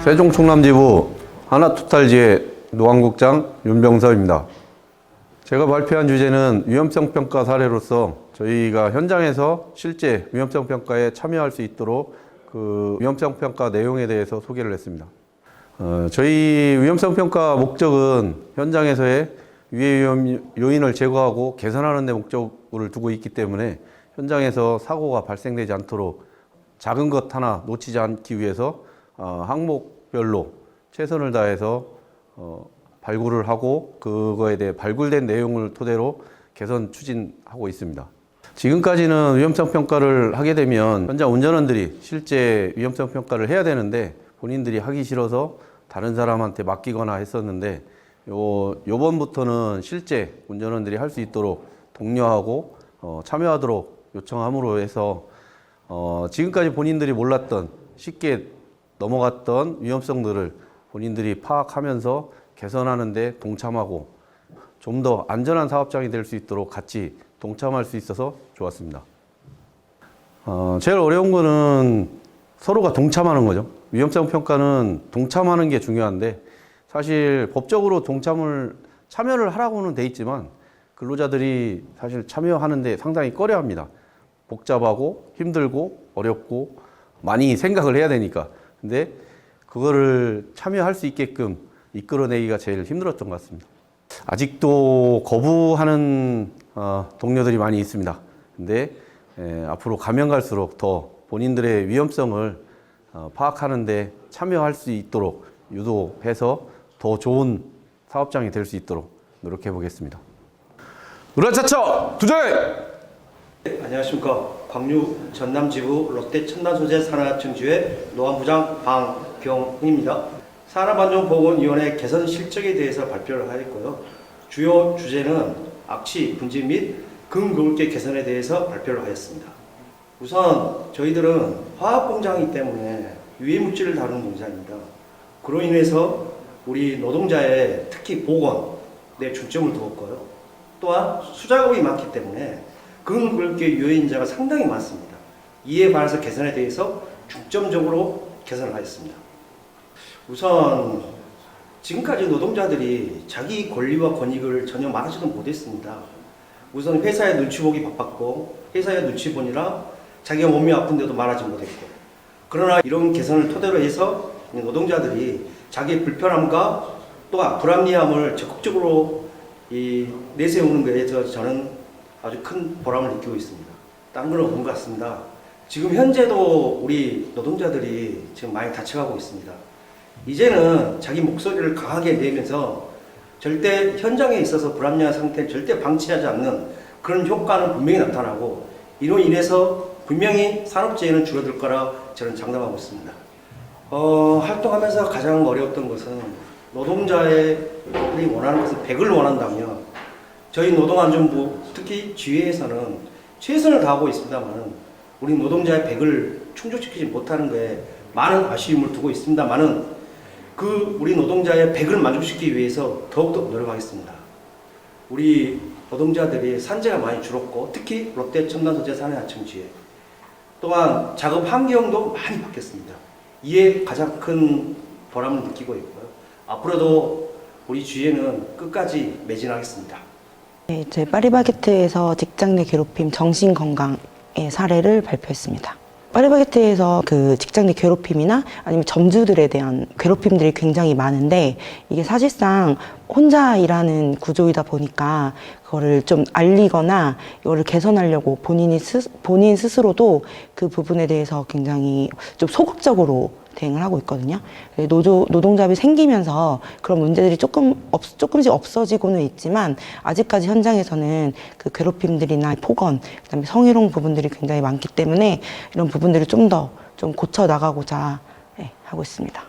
세종 충남지부 하나토탈지회 노안국장 윤병서입니다. 제가 발표한 주제는 위험성 평가 사례로서 저희가 현장에서 실제 위험성 평가에 참여할 수 있도록 그 위험성 평가 내용에 대해서 소개를 했습니다. 저희 위험성 평가 목적은 현장에서의 위해 위험 요인을 제거하고 개선하는 데 목적을 두고 있기 때문에 현장에서 사고가 발생되지 않도록 작은 것 하나 놓치지 않기 위해서 항목별로 최선을 다해서 발굴을 하고 그거에 대해 발굴된 내용을 토대로 개선 추진하고 있습니다. 지금까지는 위험성 평가를 하게 되면 현장 운전원들이 실제 위험성 평가를 해야 되는데 본인들이 하기 싫어서 다른 사람한테 맡기거나 했었는데 요번부터는 실제 운전원들이 할 수 있도록 독려하고 참여하도록 요청함으로 해서 지금까지 본인들이 몰랐던 쉽게 넘어갔던 위험성들을 본인들이 파악하면서 개선하는 데 동참하고 좀 더 안전한 사업장이 될 수 있도록 같이 동참할 수 있어서 좋았습니다. 제일 어려운 거는 서로가 동참하는 거죠. 위험성 평가는 동참하는 게 중요한데 사실 법적으로 참여를 하라고는 돼 있지만 근로자들이 사실 참여하는데 상당히 꺼려합니다. 복잡하고 힘들고 어렵고 많이 생각을 해야 되니까. 근데 그거를 참여할 수 있게끔 이끌어내기가 제일 힘들었던 것 같습니다. 아직도 거부하는 동료들이 많이 있습니다. 근데 앞으로 가면 갈수록 더 본인들의 위험성을 파악하는데 참여할 수 있도록 유도해서 더 좋은 사업장이 될 수 있도록 노력해 보겠습니다. 으라차차 투자해! 네, 안녕하십니까. 광주 전남지부 롯데 첨단소재 산하청지회 노안부장 방병훈입니다. 산업안전보건위원회 개선 실적에 대해서 발표를 하였고요. 주요 주제는 악취, 분진 및 근거울계 개선에 대해서 발표를 하였습니다. 우선 저희들은 화학공장이기 때문에 유해물질을 다루는 공장입니다. 그로 인해서 우리 노동자의 특히 보건에 중점을 두었고요. 또한 수작업이 많기 때문에 근거울계 유해인자가 상당히 많습니다. 이에 반해서 개선에 대해서 중점적으로 개선을 하였습니다. 우선 지금까지 노동자들이 자기 권리와 권익을 전혀 말하지도 못했습니다. 우선 회사의 눈치 보기 바빴고 회사의 눈치 보느라 자기가 몸이 아픈데도 말하지 못했고 그러나 이런 개선을 토대로 해서 노동자들이 자기의 불편함과 또한 불합리함을 적극적으로 내세우는 것에 저는 아주 큰 보람을 느끼고 있습니다. 다른 건 없는 것 같습니다. 지금 현재도 우리 노동자들이 지금 많이 다쳐가고 있습니다. 이제는 자기 목소리를 강하게 내면서 절대 현장에 있어서 불합리한 상태를 절대 방치하지 않는 그런 효과는 분명히 나타나고 이로 인해서 분명히 산업재해는 줄어들 거라 저는 장담하고 있습니다. 활동하면서 가장 어려웠던 것은 노동자들이 원하는 것은 100을 원한다면 저희 노동안전부 특히 지회에서는 최선을 다하고 있습니다만 우리 노동자의 100을 충족시키지 못하는 것에 많은 아쉬움을 두고 있습니다만 우리 노동자의 100을 만족시키기 위해서 더욱더 노력하겠습니다. 우리 노동자들이 산재가 많이 줄었고 특히 롯데 첨단소재 산하청지회 또한 작업 환경도 많이 바뀌었습니다. 이에 가장 큰 보람을 느끼고 있고요. 앞으로도 우리 지회는 끝까지 매진하겠습니다. 네, 저희 파리바게트에서 직장 내 괴롭힘 정신건강의 사례를 발표했습니다. 파리바게트에서 그 직장 내 괴롭힘이나 아니면 점주들에 대한 괴롭힘들이 굉장히 많은데 이게 사실상 혼자 일하는 구조이다 보니까 그거를 좀 알리거나 이거를 개선하려고 본인 스스로도 그 부분에 대해서 굉장히 좀 소극적으로 대응을 하고 있거든요. 노동잡이 생기면서 그런 문제들이 조금씩 없어지고는 있지만 아직까지 현장에서는 그 괴롭힘들이나 폭언, 그다음에 성희롱 부분들이 굉장히 많기 때문에 이런 부분들을 좀 더 고쳐 나가고자 하고 있습니다.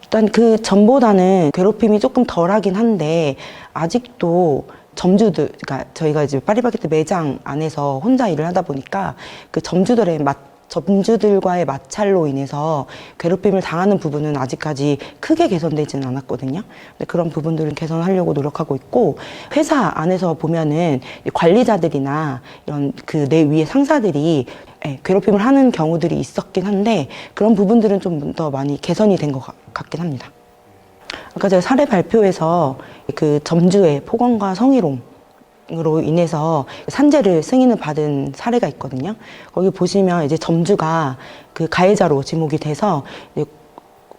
일단 그 전보다는 괴롭힘이 조금 덜하긴 한데 아직도 그러니까 저희가 이제 파리바게트 매장 안에서 혼자 일을 하다 보니까 그 점주들과의 마찰로 인해서 괴롭힘을 당하는 부분은 아직까지 크게 개선되지는 않았거든요. 근데 그런 부분들은 개선하려고 노력하고 있고 회사 안에서 보면은 관리자들이나 이런 그 내 위의 상사들이 괴롭힘을 하는 경우들이 있었긴 한데 그런 부분들은 좀 더 많이 개선이 된 것 같긴 합니다. 아까 제가 사례 발표에서 그 점주의 폭언과 성희롱으로 인해서 산재를 승인을 받은 사례가 있거든요. 거기 보시면 이제 점주가 그 가해자로 지목이 돼서 이제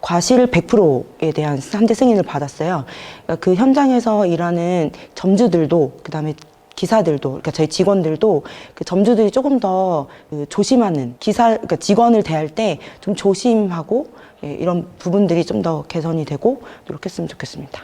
과실 100%에 대한 산재 승인을 받았어요. 그러니까 그 현장에서 일하는 점주들도 그다음에 기사들도, 그러니까 저희 직원들도 그 점주들이 조금 더 그 조심하는 그러니까 직원을 대할 때 좀 조심하고 이런 부분들이 좀 더 개선이 되고 노력했으면 좋겠습니다.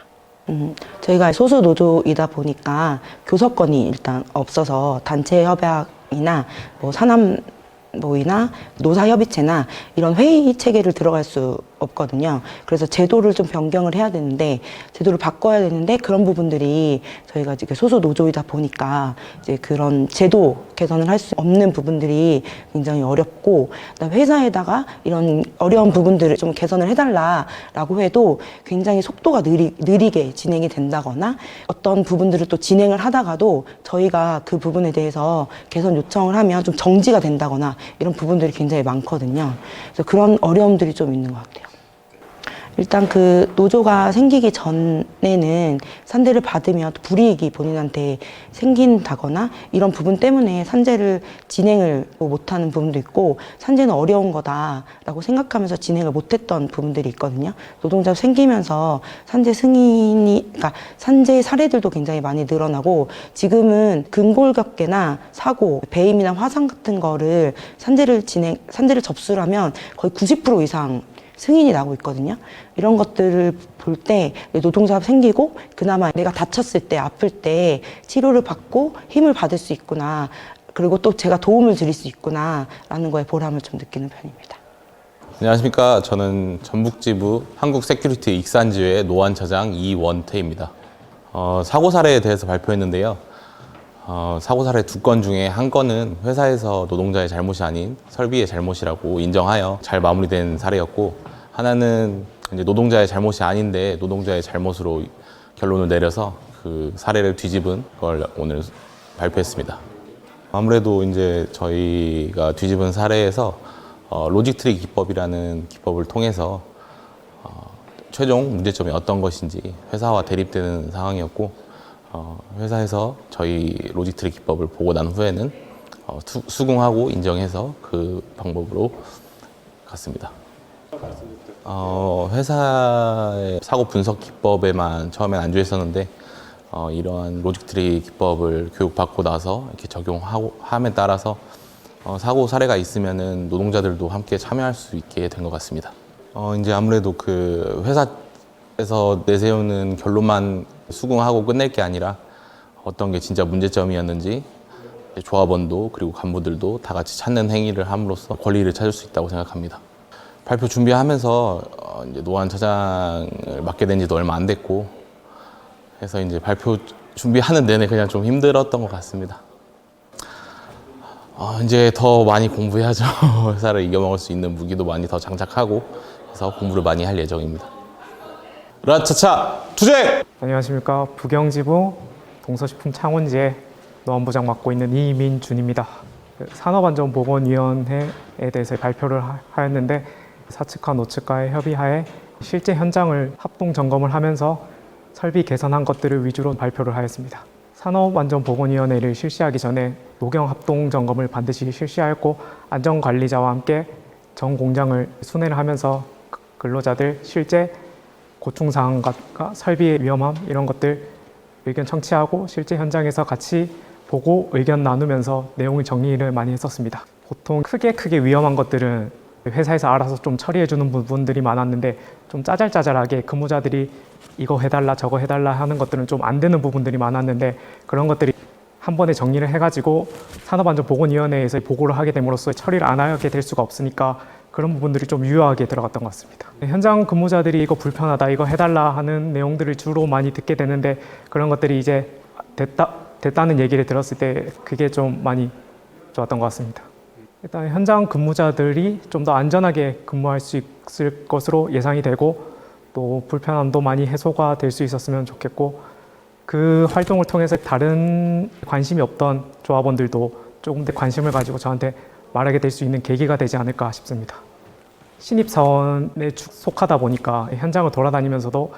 저희가 소수 노조이다 보니까 교섭권이 일단 없어서 단체 협약이나 뭐 산업모이나 노사협의체나 이런 회의 체계를 들어갈 수 없거든요. 그래서 제도를 좀 변경을 해야 되는데 제도를 바꿔야 되는데 그런 부분들이 저희가 이제 소수 노조이다 보니까 이제 그런 제도 개선을 할 수 없는 부분들이 굉장히 어렵고 그다음에 회사에다가 이런 어려운 부분들을 좀 개선을 해달라라고 해도 굉장히 속도가 느리게 진행이 된다거나 어떤 부분들을 또 진행을 하다가도 저희가 그 부분에 대해서 개선 요청을 하면 좀 정지가 된다거나 이런 부분들이 굉장히 많거든요. 그래서 그런 어려움들이 좀 있는 것 같아요. 일단 그 노조가 생기기 전에는 산재를 받으면 불이익이 본인한테 생긴다거나 이런 부분 때문에 산재를 진행을 못하는 부분도 있고 산재는 어려운 거다라고 생각하면서 진행을 못했던 부분들이 있거든요. 노동자 생기면서 그러니까 산재 사례들도 굉장히 많이 늘어나고 지금은 근골격계나 사고, 배임이나 화상 같은 거를 산재를 접수를 하면 거의 90% 이상 승인이 나고 있거든요. 이런 것들을 볼 때 노동자가 생기고 그나마 내가 다쳤을 때 아플 때 치료를 받고 힘을 받을 수 있구나. 그리고 또 제가 도움을 드릴 수 있구나 라는 거에 보람을 좀 느끼는 편입니다. 안녕하십니까. 저는 전북지부 한국세큐리티 익산지회 노안처장 이원태입니다. 사고 사례에 대해서 발표했는데요. 사고 사례 2건 중에 한 건은 회사에서 노동자의 잘못이 아닌 설비의 잘못이라고 인정하여 잘 마무리된 사례였고, 하나는 이제 노동자의 잘못이 아닌데 노동자의 잘못으로 결론을 내려서 그 사례를 뒤집은 걸 오늘 발표했습니다. 아무래도 이제 저희가 뒤집은 사례에서 로직트리 기법이라는 기법을 통해서 최종 문제점이 어떤 것인지 회사와 대립되는 상황이었고, 회사에서 저희 로직트리 기법을 보고 난 후에는 수긍하고 인정해서 그 방법으로 갔습니다. 회사의 사고 분석 기법에만 처음엔 안주했었는데 이러한 로직트리 기법을 교육받고 나서 이렇게 적용함에 따라서 사고 사례가 있으면은 노동자들도 함께 참여할 수 있게 된 것 같습니다. 이제 아무래도 그 회사에서 내세우는 결론만 수긍하고 끝낼 게 아니라 어떤 게 진짜 문제점이었는지 조합원도 그리고 간부들도 다 같이 찾는 행위를 함으로써 권리를 찾을 수 있다고 생각합니다. 발표 준비하면서 이제 노안 처장을 맡게 된 지도 얼마 안 됐고 해서 이제 발표 준비하는 내내 그냥 좀 힘들었던 것 같습니다. 이제 더 많이 공부해야죠. 회사를 이겨먹을 수 있는 무기도 많이 더 장착하고 해서 공부를 많이 할 예정입니다. 라차차 투쟁! 안녕하십니까. 부경지부 동서식품 창원지에 노안부장 맡고 있는 이민준입니다. 산업안전보건위원회에 대해서 발표를 하였는데 사측과 노측과의 협의하에 실제 현장을 합동 점검을 하면서 설비 개선한 것들을 위주로 발표를 하였습니다. 산업안전보건위원회를 실시하기 전에 노경 합동 점검을 반드시 실시하였고, 안전관리자와 함께 전 공장을 순회를 하면서 근로자들 실제 고충사항과 설비의 위험함 이런 것들 의견 청취하고 실제 현장에서 같이 보고 의견 나누면서 내용을 정리를 많이 했었습니다. 보통 크게 위험한 것들은 회사에서 알아서 좀 처리해 주는 부분들이 많았는데 좀 짜잘짜잘하게 근무자들이 이거 해달라 저거 해달라 하는 것들은 좀 안 되는 부분들이 많았는데, 그런 것들이 한 번에 정리를 해가지고 산업안전보건위원회에서 보고를 하게 됨으로써 처리를 안 하게 될 수가 없으니까 그런 부분들이 좀 유효하게 들어갔던 것 같습니다. 현장 근무자들이 이거 불편하다 이거 해달라 하는 내용들을 주로 많이 듣게 되는데, 그런 것들이 이제 됐다는 얘기를 들었을 때 그게 좀 많이 좋았던 것 같습니다. 일단 현장 근무자들이 좀 더 안전하게 근무할 수 있을 것으로 예상이 되고, 또 불편함도 많이 해소가 될 수 있었으면 좋겠고, 그 활동을 통해서 다른 관심이 없던 조합원들도 조금 더 관심을 가지고 저한테 말하게 될 수 있는 계기가 되지 않을까 싶습니다. 신입사원에 속하다 보니까 현장을 돌아다니면서도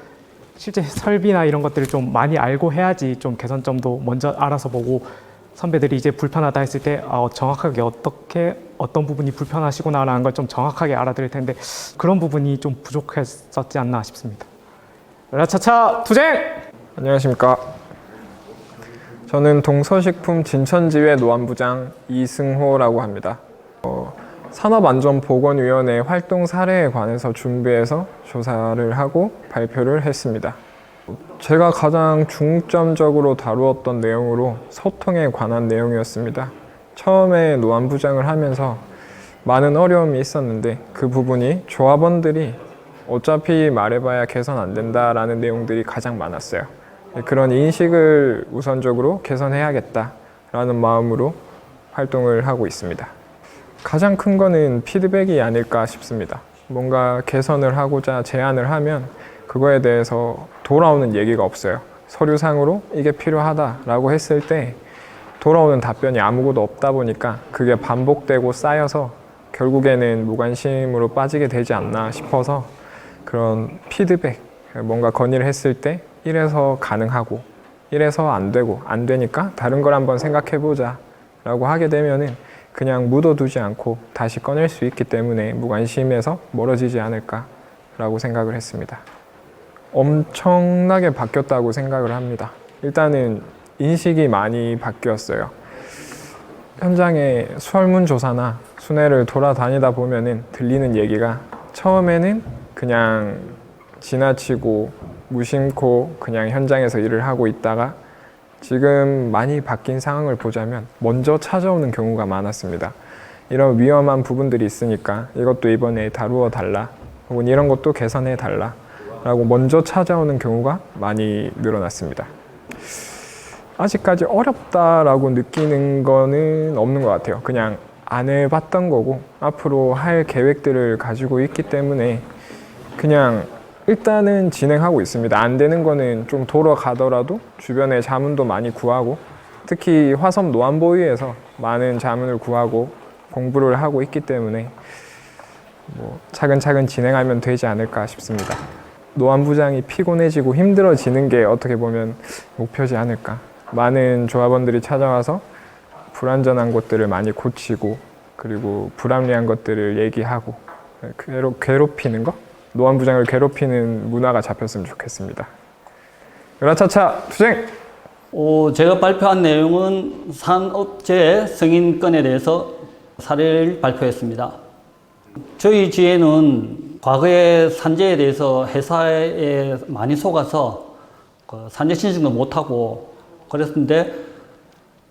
실제 설비나 이런 것들을 좀 많이 알고 해야지 좀 개선점도 먼저 알아서 보고 선배들이 이제 불편하다 했을 때 정확하게 어떤 부분이 불편하시구나라는 걸 좀 정확하게 알아들을 텐데 그런 부분이 좀 부족했었지 않나 싶습니다. 으라차차 투쟁! 안녕하십니까. 저는 동서식품 진천지회 노안부장 이승호라고 합니다. 산업안전보건위원회 활동 사례에 관해서 준비해서 조사를 하고 발표를 했습니다. 제가 가장 중점적으로 다루었던 내용으로 소통에 관한 내용이었습니다. 처음에 노안부장을 하면서 많은 어려움이 있었는데 그 부분이 조합원들이 어차피 말해봐야 개선 안 된다라는 내용들이 가장 많았어요. 그런 인식을 우선적으로 개선해야겠다라는 마음으로 활동을 하고 있습니다. 가장 큰 거는 피드백이 아닐까 싶습니다. 뭔가 개선을 하고자 제안을 하면 그거에 대해서 돌아오는 얘기가 없어요. 서류상으로 이게 필요하다라고 했을 때 돌아오는 답변이 아무것도 없다 보니까 그게 반복되고 쌓여서 결국에는 무관심으로 빠지게 되지 않나 싶어서 그런 피드백, 뭔가 건의를 했을 때 이래서 가능하고 이래서 안 되고 안 되니까 다른 걸 한번 생각해보자 라고 하게 되면은 그냥 묻어두지 않고 다시 꺼낼 수 있기 때문에 무관심에서 멀어지지 않을까 라고 생각을 했습니다. 엄청나게 바뀌었다고 생각을 합니다. 일단은 인식이 많이 바뀌었어요. 현장에 설문조사나 순회를 돌아다니다 보면은 들리는 얘기가 처음에는 그냥 지나치고 무심코 그냥 현장에서 일을 하고 있다가 지금 많이 바뀐 상황을 보자면 먼저 찾아오는 경우가 많았습니다. 이런 위험한 부분들이 있으니까 이것도 이번에 다루어 달라 혹은 이런 것도 개선해 달라 라고 먼저 찾아오는 경우가 많이 늘어났습니다. 아직까지 어렵다라고 느끼는 거는 없는 것 같아요. 그냥 안 해봤던 거고 앞으로 할 계획들을 가지고 있기 때문에 그냥 일단은 진행하고 있습니다. 안 되는 거는 좀 돌아가더라도 주변에 자문도 많이 구하고 특히 화섬 노안보위에서 많은 자문을 구하고 공부를 하고 있기 때문에 차근차근 진행하면 되지 않을까 싶습니다. 노안부장이 피곤해지고 힘들어지는 게 어떻게 보면 목표지 않을까. 많은 조합원들이 찾아와서 불완전한 것들을 많이 고치고 그리고 불합리한 것들을 얘기하고 괴롭히는 거? 노안부장을 괴롭히는 문화가 잡혔으면 좋겠습니다. 으라차차 투쟁! 제가 발표한 내용은 산업재해 승인권에 대해서 사례를 발표했습니다. 저희 지회는 과거에 산재에 대해서 회사에 많이 속아서 산재 신청도 못하고 그랬는데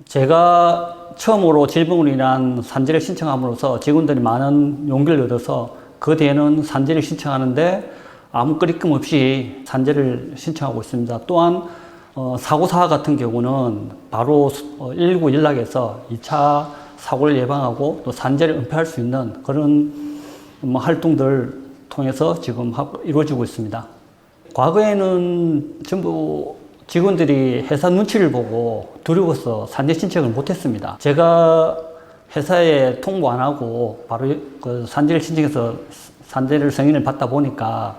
제가 처음으로 질병으로 인한 산재를 신청함으로써 직원들이 많은 용기를 얻어서 그 뒤에는 산재를 신청하는데 아무 거리낌 없이 산재를 신청하고 있습니다. 또한 사고사 같은 경우는 바로 119 연락해서 2차 사고를 예방하고 또 산재를 은폐할 수 있는 그런 활동들 통해서 지금 이루어지고 있습니다. 과거에는 전부 직원들이 회사 눈치를 보고 두려워서 산재 신청을 못했습니다. 제가 회사에 통보 안 하고 바로 그 산재를 신청해서 산재를 승인을 받다 보니까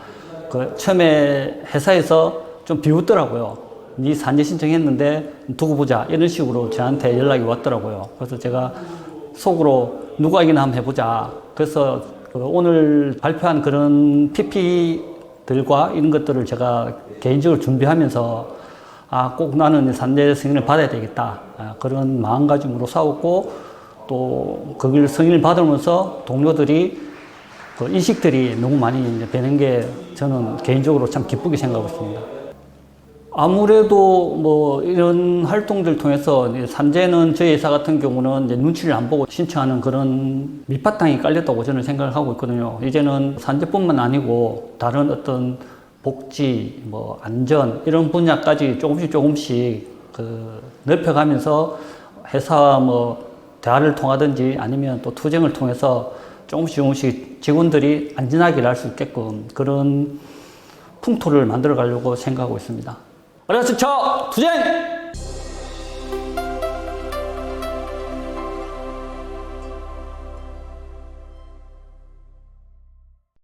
처음에 회사에서 좀 비웃더라고요. 네 산재 신청했는데 두고 보자 이런 식으로 저한테 연락이 왔더라고요. 그래서 제가 속으로 누가 이기나 한번 해보자. 그래서 오늘 발표한 그런 PP들과 이런 것들을 제가 개인적으로 준비하면서 꼭 나는 산재 승인을 받아야 되겠다. 그런 마음가짐으로 싸웠고 또 거기를 승인을 받으면서 동료들이 인식들이 너무 많이 되는 게 저는 개인적으로 참 기쁘게 생각하고 있습니다. 아무래도 이런 활동들 통해서 산재는 저희 회사 같은 경우는 이제 눈치를 안 보고 신청하는 그런 밑바탕이 깔렸다고 저는 생각을 하고 있거든요. 이제는 산재뿐만 아니고 다른 어떤 복지, 안전 이런 분야까지 조금씩 넓혀가면서 회사와 대화를 통하든지 아니면 또 투쟁을 통해서 조금씩 직원들이 안전하게 일할 수 있게끔 그런 풍토를 만들어 가려고 생각하고 있습니다. 그래서 투쟁!